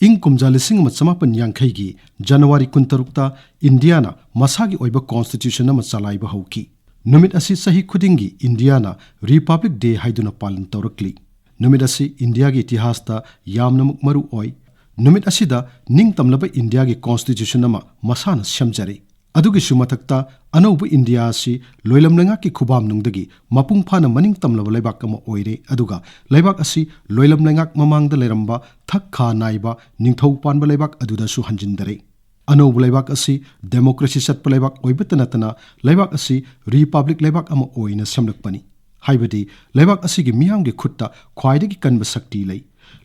ꯏꯪ ꯀꯨꯝꯖꯥ 1980ꯒꯤ ꯖꯅꯋꯥꯔꯤ 16ꯇ ꯏꯟꯗꯤꯌꯥꯅ ꯃꯁꯥꯒꯤ ꯑꯣꯏꯕ ꯀꯣꯟꯁꯇꯤꯇ꯭ꯌꯨꯁꯟ ꯑꯃ ꯆꯂꯥꯏꯕ ꯍꯧꯈꯤ꯫ ꯅꯨꯃꯤꯠ ꯑꯁꯤ ꯆꯍꯤ ꯈꯨꯗꯤꯡꯒꯤ ꯏꯟꯗꯤꯌꯥꯅ ꯔꯤꯄꯕ꯭ꯂꯤꯛ ꯗꯦ ꯍꯥꯏꯗꯨꯅ ꯄꯥꯂꯟ ꯇꯧꯔꯛꯂꯤ꯫ ꯅꯨꯃꯤꯠ ꯑꯁꯤ ꯏꯟꯗꯤꯌꯥꯒꯤ ꯏꯇꯤꯍꯥꯁꯇ ꯌꯥꯝꯅꯃꯛ ꯃꯔꯨ ꯑꯣꯏ꯫ ꯅꯨꯃꯤꯠ ꯑꯁꯤꯗ ꯅꯤꯡꯇꯝꯂꯕ ꯏꯟꯗꯤꯌꯥꯒꯤ ꯀꯣꯟꯁꯇꯤꯇ꯭ꯌꯨꯁꯟ ꯑꯃ ꯃꯁꯥꯅ ꯁꯦꯝꯖꯔꯦ꯫ ꯑꯗꯨꯒꯤꯁꯨ ꯃꯊꯛꯇ ꯑꯅꯧꯕ ꯏꯟꯗꯤꯌꯥ ꯑꯁꯤ ꯂꯣꯏꯂꯝ ꯂꯩꯉꯥꯛꯀꯤ ꯈꯨꯕꯥꯝꯅꯨꯡꯗꯒꯤ ꯃꯄꯨꯡ ꯐꯥꯅ ꯃꯅꯤꯡꯇꯝꯂꯕ ꯂꯩꯕꯥꯛ ꯑꯃ ꯑꯣꯏꯔꯦ꯫ ꯑꯗꯨꯒ ꯂꯩꯕꯥꯛ ꯑꯁꯤ ꯂꯣꯏꯂꯝ ꯂꯩꯉꯥꯛ ꯃꯃꯥꯡꯗ ꯂꯩꯔꯝꯕ ꯊꯛ ꯈꯥ ꯅꯥꯏꯕ ꯅꯤꯡꯊꯧ ꯄꯥꯟꯕ ꯂꯩꯕꯥꯛ ꯑꯗꯨꯗꯁꯨ ꯍꯟꯖꯤꯟꯗꯔꯦ꯫ ꯑꯅꯧꯕ ꯂꯩꯕꯥꯛ ꯑꯁꯤ ꯗꯦꯃꯣꯀ꯭ꯔꯦꯁꯤ ꯆꯠꯄ ꯂꯩꯕꯥꯛ ꯑꯣꯏꯕꯇ ꯅꯠꯇꯅ ꯂꯩꯕꯥꯛ ꯑꯁꯤ ꯔꯤꯄꯕ꯭ꯂꯤꯛ ꯂꯩꯕꯥꯛ ꯑꯃ ꯑꯣꯏꯅ ꯁꯦꯝꯂꯛꯄꯅꯤ꯫ ꯍꯥꯏꯕꯗꯤ ꯂꯩꯕꯥꯛ ꯑꯁꯤꯒꯤ ꯃꯤꯌꯥꯝꯒꯤ ꯈꯨꯠꯇ ꯈ꯭ꯋꯥꯏꯗꯒꯤ ꯀꯟꯕ ꯁꯛꯇꯤ ꯂꯩ꯫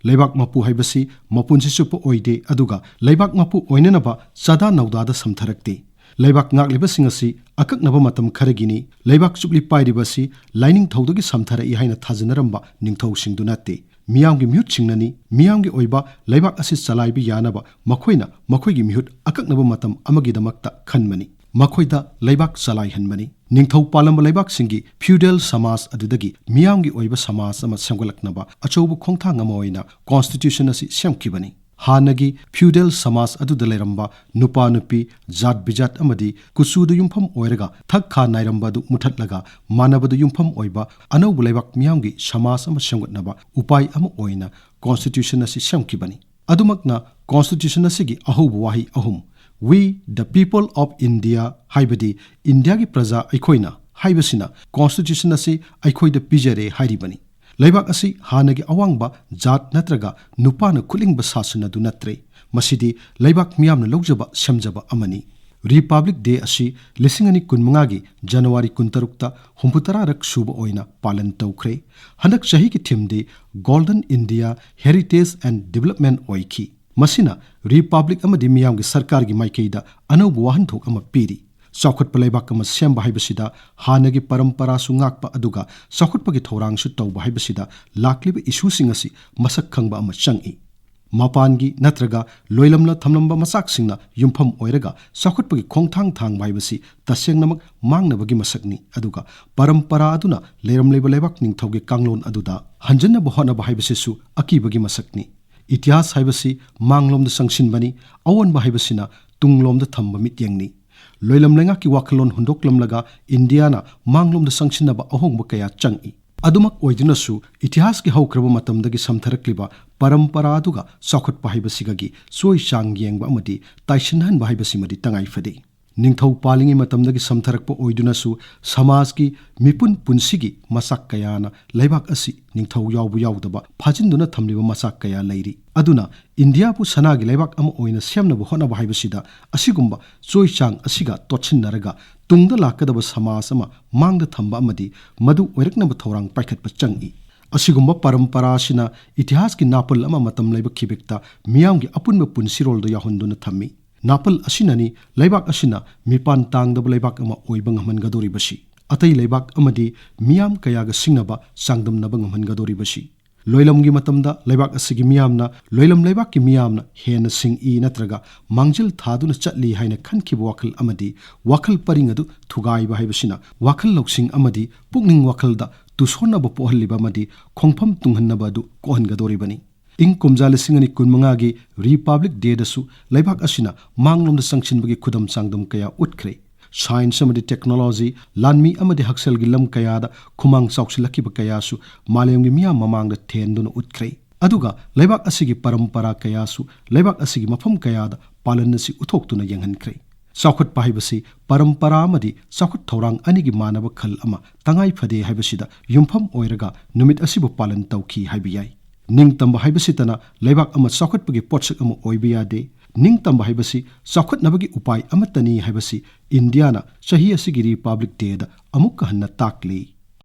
ꯂꯩꯕꯥꯛ ꯃꯄꯨ ꯍꯥꯏꯕꯁꯤ ꯃꯄꯨꯟꯁꯤ ꯆꯨꯞꯄ ꯑꯣꯏꯗꯦ, ꯑꯗꯨꯒ ꯂꯩꯕꯥꯛ ꯃꯄꯨ ꯑꯣꯏꯅꯅꯕ ꯆꯥꯗꯥ ꯅꯧꯗꯥꯗ ꯁꯝꯊꯔꯛꯇꯦ꯫ ꯂꯩꯕꯥꯛ ꯉꯥꯛꯂꯤꯕꯁꯤꯡ ꯑꯁꯤ ꯑꯀꯛꯅꯕ ꯃꯇꯝ ꯈꯔꯒꯤꯅꯤ꯫ ꯂꯩꯕꯥꯛ ꯆꯨꯞꯂꯤ ꯄꯥꯏꯔꯤꯕ ꯑꯁꯤ ꯂꯥꯏꯅꯤꯡꯊꯧꯗꯒꯤ ꯁꯝꯊꯔꯛꯏ ꯍꯥꯏꯅ ꯊꯥꯖꯅꯔꯝꯕ ꯅꯤꯡꯊꯧꯁꯤꯡꯗꯨ ꯅꯠꯇꯦ, ꯃꯤꯌꯥꯝꯒꯤ ꯃꯤꯍꯨꯠꯁꯤꯡꯅꯅꯤ꯫ ꯃꯤꯌꯥꯝꯒꯤ ꯑꯣꯏꯕ ꯂꯩꯕꯥꯛ ꯑꯁꯤ ꯆꯂꯥꯏꯕ ꯌꯥꯅꯕ ꯃꯈꯣꯏꯅ ꯃꯈꯣꯏꯒꯤ ꯃꯤꯍꯨꯠ ꯑꯀꯛꯅꯕ ꯃꯇꯝ ꯑꯃꯒꯤꯗꯃꯛꯇ ꯈꯟꯕꯅꯤ, ꯃꯈꯣꯏꯗ ꯂꯩꯕꯥꯛ ꯆꯂꯥꯏꯍꯟꯕꯅꯤ꯫ ꯅꯤꯡꯊꯧ ꯄꯥꯜꯂꯝꯕ ꯂꯩꯕꯥꯛꯁꯤꯡꯒꯤ ꯐ꯭ꯌꯨꯗꯦꯜ ꯁꯃꯥꯖ ꯑꯗꯨꯗꯒꯤ ꯃꯤꯌꯥꯝꯒꯤ ꯑꯣꯏꯕ ꯁꯃꯥꯖ ꯑꯃ ꯁꯦꯝꯒꯠꯂꯛꯅꯕ ꯑꯆꯧꯕ ꯈꯣꯡꯊꯥꯡ ꯑꯃ ꯑꯣꯏꯅ ꯀꯣꯟꯁꯇꯤꯇ꯭ꯌꯨꯁꯟ ꯑꯁꯤ ꯁꯦꯝꯈꯤꯕꯅꯤ꯫ ꯍꯥꯟꯅꯒꯤ ꯐ꯭ꯌꯨꯗꯦꯜ ꯁꯃꯥꯖ ꯑꯗꯨꯗ ꯂꯩꯔꯝꯕ ꯅꯨꯄꯥ ꯅꯨꯄꯤ, ꯖꯥꯠ ꯕꯤꯖꯥꯠ ꯑꯃꯗꯤ ꯀꯨꯆꯨꯗ ꯌꯨꯝꯐꯝ ꯑꯣꯏꯔꯒ ꯊꯛ ꯈꯥ ꯅꯥꯏꯔꯝꯕ ꯑꯗꯨ ꯃꯨꯊꯠꯂꯒ ꯃꯥꯟꯅꯕꯗ ꯌꯨꯝꯐꯝ ꯑꯣꯏꯕ ꯑꯅꯧꯕ ꯂꯩꯕꯥꯛ ꯃꯤꯌꯥꯝꯒꯤ ꯁꯃꯥꯖ ꯑꯃ ꯁꯦꯝꯒꯠꯅꯕ ꯎꯄꯥꯏ ꯑꯃ ꯑꯣꯏꯅ ꯀꯣꯟꯁꯇꯤꯇ꯭ꯌꯨꯁꯟ ꯑꯁꯤ ꯁꯦꯝꯈꯤꯕꯅꯤ꯫ ꯑꯗꯨꯃꯛꯅ ꯀꯣꯟꯁꯇꯤꯇ꯭ꯌꯨꯁꯟ ꯑꯁꯤꯒꯤ ꯑꯍꯧꯕ ꯋꯥꯍꯩ ꯑꯍꯨꯝ, we the people of India ꯍꯥꯏꯕꯗꯤ ꯏꯟꯗꯤꯌꯥꯒꯤ ꯄ꯭ꯔꯖꯥ ꯑꯩꯈꯣꯏꯅ ꯍꯥꯏꯕꯁꯤꯅ ꯀꯣꯟꯁꯇꯤꯇ꯭ꯌꯨꯁꯟ ꯑꯁꯤ ꯑꯩꯈꯣꯏꯗ ꯄꯤꯖꯔꯦ ꯍꯥꯏꯔꯤꯕꯅꯤ꯫ ꯂꯩꯕꯥꯛ ꯑꯁꯤ ꯍꯥꯟꯅꯒꯤ ꯑꯋꯥꯡꯕ ꯖꯥꯠ ꯅꯠꯇ꯭ꯔꯒ ꯅꯨꯄꯥꯅ ꯈꯨꯠꯂꯤꯡꯕ ꯁꯥꯁꯟ ꯑꯗꯨ ꯅꯠꯇ꯭ꯔꯦ, ꯃꯁꯤꯗꯤ ꯂꯩꯕꯥꯛ ꯃꯤꯌꯥꯝꯅ ꯂꯧꯖꯕ ꯁꯦꯝꯖꯕ ꯑꯃꯅꯤ꯫ ꯔꯤꯄꯕ꯭ꯂꯤꯛ ꯗꯦ ꯑꯁꯤ 2015ꯒꯤ ꯖꯅꯋꯥꯔꯤ 16ꯇ 60ꯔꯛ ꯁꯨꯕ ꯑꯣꯏꯅ ꯄꯥꯂꯟ ꯇꯧꯈ꯭ꯔꯦ꯫ ꯍꯟꯗꯛ ꯆꯍꯤꯒꯤ ꯊꯤꯝꯗꯤ ꯒꯣꯜꯗꯟ ꯏꯟꯗꯤꯌꯥ ꯍꯦꯔꯤꯇꯦꯖ ꯑꯦꯟड ꯗꯤꯕꯦꯂꯞꯃꯦꯟꯠ ꯑꯣꯏꯈꯤ꯫ ꯃꯁꯤꯅ ꯔꯤꯄꯕ꯭ꯂꯤꯛ ꯑꯃꯗꯤ ꯃꯤꯌꯥꯝꯒꯤ ꯁꯔꯀꯥꯔꯒꯤ ꯃꯥꯏꯀꯩꯗ ꯑꯅꯧꯕ ꯋꯥꯍꯟꯊꯣꯛ ꯑꯃ ꯄꯤꯔꯤ꯫ ꯆꯥꯎꯈꯠꯄ ꯂꯩꯕꯥꯛ ꯑꯃ ꯁꯦꯝꯕ ꯍꯥꯏꯕꯁꯤꯗ ꯍꯥꯟꯅꯒꯤ ꯄꯔꯝꯄꯔꯥꯁꯨ ꯉꯥꯛꯄ ꯑꯗꯨꯒ ꯆꯥꯎꯈꯠꯄꯒꯤ ꯊꯧꯔꯥꯡꯁꯨ ꯇꯧꯕ ꯍꯥꯏꯕꯁꯤꯗ ꯂꯥꯛꯂꯤꯕ ꯏꯁꯨꯁꯤꯡ ꯑꯁꯤ ꯃꯁꯛ ꯈꯪꯕ ꯑꯃ ꯆꯪꯏ꯫ ꯃꯄꯥꯟꯒꯤ ꯅꯠꯇ꯭ꯔꯒ ꯂꯣꯏꯂꯝꯅ ꯊꯝꯂꯝꯕ ꯃꯆꯥꯛꯁꯤꯡꯅ ꯌꯨꯝꯐꯝ ꯑꯣꯏꯔꯒ ꯆꯥꯎꯈꯠꯄꯒꯤ ꯈꯣꯡꯊꯥꯡ ꯊꯥꯡꯕ ꯍꯥꯏꯕꯁꯤ ꯇꯁꯦꯡꯅꯃꯛ ꯃꯥꯡꯅꯕꯒꯤ ꯃꯁꯛꯅꯤ, ꯑꯗꯨꯒ ꯄꯔꯝꯄꯔꯥ ꯑꯗꯨꯅ ꯂꯩꯔꯝꯂꯤꯕ ꯂꯩꯕꯥꯛ ꯅꯤꯡꯊꯧꯒꯤ ꯀꯥꯡꯂꯣꯟ ꯑꯗꯨꯗ ꯍꯟꯖꯟꯅꯕ ꯍꯣꯠꯅꯕ ꯍꯥꯏꯕꯁꯤꯁꯨ ꯑꯀꯤꯕꯒꯤ ꯃꯁꯛꯅꯤ꯫ ꯏꯇꯤꯍꯥꯁ ꯍꯥꯏꯕꯁꯤ ꯃꯥꯡꯂꯣꯝꯗ ꯆꯪꯁꯤꯟꯕꯅꯤ, ꯑꯑꯣꯟꯕ ꯍꯥꯏꯕꯁꯤꯅ ꯇꯨꯡꯂꯣꯝꯗ ꯊꯝꯕ ꯃꯤꯠꯌꯦꯡꯅꯤ꯫ ꯂꯣꯏꯂꯝ ꯂꯩꯉꯥꯛꯀꯤ ꯋꯥꯈꯜꯂꯣꯟ ꯍꯨꯟꯗꯣꯛꯂꯝꯂꯒ ꯏꯟꯗꯤꯌꯥꯅ ꯃꯥꯡꯂꯣꯝꯗ ꯆꯪꯁꯤꯟꯅꯕ ꯑꯍꯣꯡꯕ ꯀꯌꯥ ꯆꯪꯏ꯫ ꯑꯗꯨꯃꯛ ꯑꯣꯏꯗꯨꯅꯁꯨ ꯏꯇꯤꯍꯥꯁꯀꯤ ꯍꯧꯈ꯭ꯔꯕ ꯃꯇꯝꯗꯒꯤ ꯁꯝꯊꯔꯛꯂꯤꯕ ꯄꯔꯝꯄꯔꯥ ꯑꯗꯨꯒ ꯆꯥꯎꯈꯠꯄ ꯍꯥꯏꯕꯁꯤꯒꯒꯤ ꯆꯣꯏ ꯆꯥꯡ ꯌꯦꯡꯕ ꯑꯃꯗꯤ ꯇꯥꯏꯁꯤꯟꯅꯍꯟꯕ ꯍꯥꯏꯕꯁꯤꯃꯗꯤ ꯇꯉꯥꯏꯐꯗꯦ꯫ ꯅꯤꯡꯊꯧ ꯄꯥꯜꯂꯤꯉꯩ ꯃꯇꯝꯗꯒꯤ ꯁꯝꯊꯔꯛꯄ ꯑꯣꯏꯗꯨꯅꯁꯨ ꯁꯃꯥꯖꯀꯤ ꯃꯤꯄꯨꯟ ꯄꯨꯟꯁꯤꯒꯤ ꯃꯆꯥꯛ ꯀꯌꯥꯅ ꯂꯩꯕꯥꯛ ꯑꯁꯤ ꯅꯤꯡꯊꯧ ꯌꯥꯎꯕ ꯌꯥꯎꯗꯕ ꯐꯥꯖꯤꯟꯗꯨꯅ ꯊꯝꯂꯤꯕ ꯃꯆꯥꯛ ꯀꯌꯥ ꯂꯩꯔꯤ꯫ ꯑꯗꯨꯅ ꯏꯟꯗꯤꯌꯥꯕꯨ ꯁꯅꯥꯒꯤ ꯂꯩꯕꯥꯛ ꯑꯃ ꯑꯣꯏꯅ ꯁꯦꯝꯅꯕ ꯍꯣꯠꯅꯕ ꯍꯥꯏꯕꯁꯤꯗ ꯑꯁꯤꯒꯨꯝꯕ ꯆꯣꯏ ꯆꯥꯡ ꯑꯁꯤꯒ ꯇꯣꯠꯁꯤꯟꯅꯔꯒ ꯇꯨꯡꯗ ꯂꯥꯛꯀꯗꯕ ꯁꯃꯥꯖ ꯑꯃ ꯃꯥꯡꯗ ꯊꯝꯕ ꯑꯃꯗꯤ ꯃꯗꯨ ꯑꯣꯏꯔꯛꯅꯕ ꯊꯧꯔꯥꯡ ꯄꯥꯏꯈꯠꯄ ꯆꯪꯏ꯫ ꯑꯁꯤꯒꯨꯝꯕ ꯄꯔꯝꯄꯔꯥ ꯑꯁꯤꯅ ꯏꯇꯤꯍꯥꯁꯀꯤ ꯅꯥꯄꯜ ꯑꯃ ꯃꯇꯝ ꯂꯩꯕ ꯈꯤꯕꯦꯛꯇ ꯃꯤꯌꯥꯝꯒꯤ ꯑꯄꯨꯟꯕ ꯄꯨꯟꯁꯤꯔꯣꯜꯗ ꯌꯥꯎꯍꯟꯗꯨꯅ ꯊꯝꯃꯤ꯫ ꯅꯥꯄꯜ ꯑꯁꯤꯅꯅꯤ ꯂꯩꯕꯥꯛ ꯑꯁꯤꯅ ꯃꯤꯄꯥꯟ ꯇꯥꯡꯗꯕ ꯂꯩꯕꯥꯛ ꯑꯃ ꯑꯣꯏꯕ ꯉꯝꯍꯟꯒꯗꯧꯔꯤꯕꯁꯤ, ꯑꯇꯩ ꯂꯩꯕꯥꯛ ꯑꯃꯗꯤ ꯃꯤꯌꯥꯝ ꯀꯌꯥꯒ ꯁꯤꯡꯅꯕ ꯆꯥꯡꯗꯝꯅꯕ ꯉꯝꯍꯟꯒꯗꯧꯔꯤꯕꯁꯤ꯫ ꯂꯣꯏꯂꯝꯒꯤ ꯃꯇꯝꯗ ꯂꯩꯕꯥꯛ ꯑꯁꯤꯒꯤ ꯃꯤꯌꯥꯝꯅ ꯂꯣꯏꯂꯝ ꯂꯩꯕꯥꯛꯀꯤ ꯃꯤꯌꯥꯝꯅ ꯍꯦꯟꯅ ꯁꯤꯡꯏ ꯅꯠꯇ꯭ꯔꯒ ꯃꯥꯡꯖꯤꯜ ꯊꯥꯗꯨꯅ ꯆꯠꯂꯤ ꯍꯥꯏꯅ ꯈꯟꯈꯤꯕ ꯋꯥꯈꯜ ꯑꯃꯗꯤ ꯋꯥꯈꯜ ꯄꯔꯤꯡ ꯑꯗꯨ ꯊꯨꯒꯥꯏꯕ ꯍꯥꯏꯕꯁꯤꯅ ꯋꯥꯈꯜ ꯂꯧꯁꯤꯡ ꯑꯃꯗꯤ ꯄꯨꯛꯅꯤꯡ ꯋꯥꯈꯜꯗ ꯇꯨꯁꯣꯟꯅꯕ ꯄꯣꯛꯍꯜꯂꯤꯕ ꯑꯃꯗꯤ ꯈꯣꯡꯐꯝ ꯇꯨꯡꯍꯟꯅꯕ ꯑꯗꯨ ꯀꯣꯛꯍꯟꯒꯗꯧꯔꯤꯕꯅꯤ꯫ ꯏꯪ ꯀꯨꯝꯖꯥ 2015ꯒꯤ ꯔꯤꯄꯕ꯭ꯂꯤꯛ ꯗꯦꯗꯁꯨ ꯂꯩꯕꯥꯛ ꯑꯁꯤꯅ ꯃꯥꯡꯂꯣꯝꯗ ꯆꯪꯁꯤꯟꯕꯒꯤ ꯈꯨꯗꯝ ꯆꯥꯡꯗꯝ ꯀꯌꯥ ꯎꯠꯈ꯭ꯔꯦ꯫ ꯁꯥꯏꯟꯁ ꯑꯃꯗꯤ ꯇꯦꯛꯅꯣꯂꯣꯖꯤ, ꯂꯥꯟꯃꯤ ꯑꯃꯗꯤ ꯍꯛꯁꯦꯜꯒꯤ ꯂꯝ ꯀꯌꯥꯗ ꯈꯨꯃꯥꯡ ꯆꯥꯎꯁꯤꯜꯂꯛꯈꯤꯕ ꯀꯌꯥꯁꯨ ꯃꯥꯂꯦꯝꯒꯤ ꯃꯤꯌꯥꯝ ꯃꯃꯥꯡꯗ ꯊꯦꯟꯗꯨꯅ ꯎꯠꯈ꯭ꯔꯦ꯫ ꯑꯗꯨꯒ ꯂꯩꯕꯥꯛ ꯑꯁꯤꯒꯤ ꯄꯔꯝꯄꯔꯥ ꯀꯌꯥꯁꯨ ꯂꯩꯕꯥꯛ ꯑꯁꯤꯒꯤ ꯃꯐꯝ ꯀꯌꯥꯗ ꯄꯥꯂꯟ ꯑꯁꯤ ꯎꯠꯊꯣꯛꯇꯨꯅ ꯌꯦꯡꯍꯟꯈ꯭ꯔꯦ꯫ ꯆꯥꯎꯈꯠꯄ ꯍꯥꯏꯕꯁꯤ ꯄꯔꯝꯄꯔꯥ ꯑꯃꯗꯤ ꯆꯥꯎꯈꯠ ꯊꯧꯔꯥꯡ ꯑꯅꯤꯒꯤ ꯃꯥꯟꯅꯕ ꯈꯜ ꯑꯃ ꯇꯉꯥꯏ ꯐꯗꯦ ꯍꯥꯏꯕꯁꯤꯗ ꯌꯨꯝꯐꯝ ꯑꯣꯏꯔꯒ ꯅꯨꯃꯤꯠ ꯑꯁꯤꯕꯨ ꯄꯥꯂꯟ ꯇꯧꯈꯤ ꯍꯥꯏꯕ ꯌꯥꯏ꯫ ꯅꯤꯡꯇꯝꯕ ꯍꯥꯏꯕꯁꯤꯇꯅ ꯂꯩꯕꯥꯛ ꯑꯃ ꯆꯥꯎꯈꯠꯄꯒꯤ ꯄꯣꯠꯁꯛ ꯑꯃ ꯑꯣꯏꯕ ꯌꯥꯗꯦ꯫ ꯅꯤꯡꯇꯝꯕ ꯍꯥꯏꯕꯁꯤ ꯆꯥꯎꯈꯠꯅꯕꯒꯤ ꯎꯄꯥꯏ ꯑꯃꯠꯇꯅꯤ ꯍꯥꯏꯕꯁꯤ ꯏꯟꯗꯤꯌꯥꯅ ꯆꯍꯤ ꯑꯁꯤꯒꯤ ꯔꯤꯄꯕ꯭ꯂꯤꯛ ꯗꯦꯗ ꯑꯃꯨꯛꯀ ꯍꯟꯅ ꯇꯥꯛꯂꯤ꯫